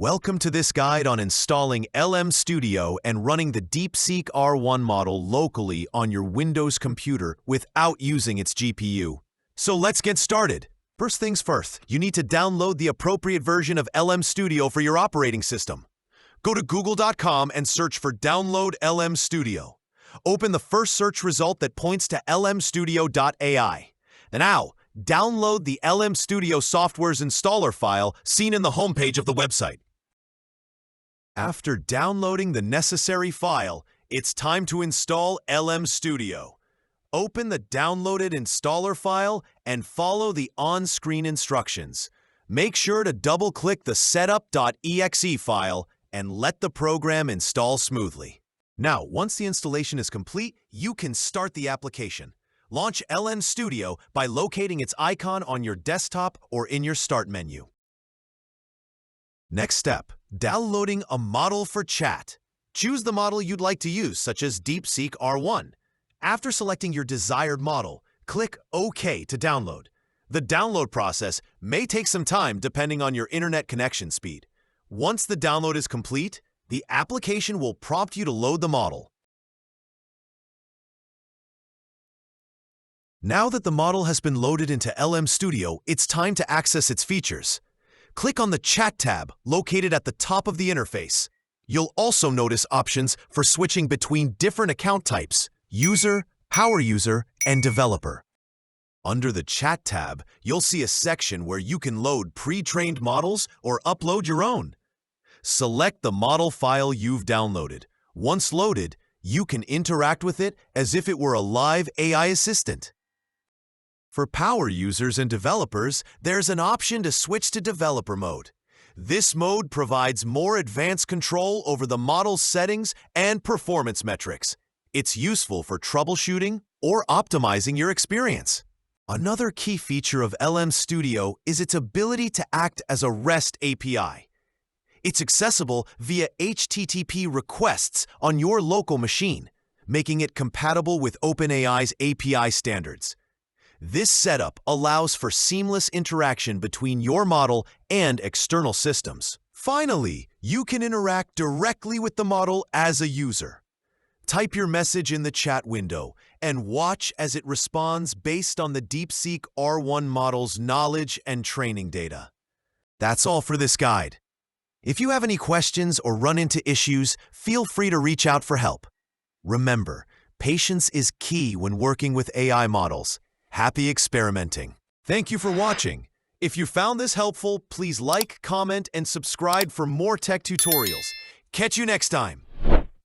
Welcome to this guide on installing LM Studio and running the DeepSeek R1 model locally on your Windows computer without using its GPU. So let's get started. First things first, you need to download the appropriate version of LM Studio for your operating system. Go to google.com and search for Download LM Studio. Open the first search result that points to lmstudio.ai. Now, download the LM Studio software's installer file seen in the homepage of the website. After downloading the necessary file, it's time to install LM Studio. Open the downloaded installer file and follow the on-screen instructions. Make sure to double-click the setup.exe file and let the program install smoothly. Now, once the installation is complete, you can start the application. Launch LM Studio by locating its icon on your desktop or in your Start menu. Next step, downloading a model for chat. Choose the model you'd like to use, such as DeepSeek R1. After selecting your desired model, click OK to download. The download process may take some time depending on your internet connection speed. Once the download is complete, the application will prompt you to load the model. Now that the model has been loaded into LM Studio, it's time to access its features. Click on the Chat tab located at the top of the interface. You'll also notice options for switching between different account types: User, Power User, and Developer. Under the Chat tab, you'll see a section where you can load pre-trained models or upload your own. Select the model file you've downloaded. Once loaded, you can interact with it as if it were a live AI assistant. For power users and developers, there's an option to switch to developer mode. This mode provides more advanced control over the model's settings and performance metrics. It's useful for troubleshooting or optimizing your experience. Another key feature of LM Studio is its ability to act as a REST API. It's accessible via HTTP requests on your local machine, making it compatible with OpenAI's API standards. This setup allows for seamless interaction between your model and external systems. Finally, you can interact directly with the model as a user. Type your message in the chat window and watch as it responds based on the DeepSeek R1 model's knowledge and training data. That's all for this guide. If you have any questions or run into issues, feel free to reach out for help. Remember, patience is key when working with AI models. Happy experimenting. Thank you for watching. If you found this helpful, please like, comment, and subscribe for more tech tutorials. Catch you next time.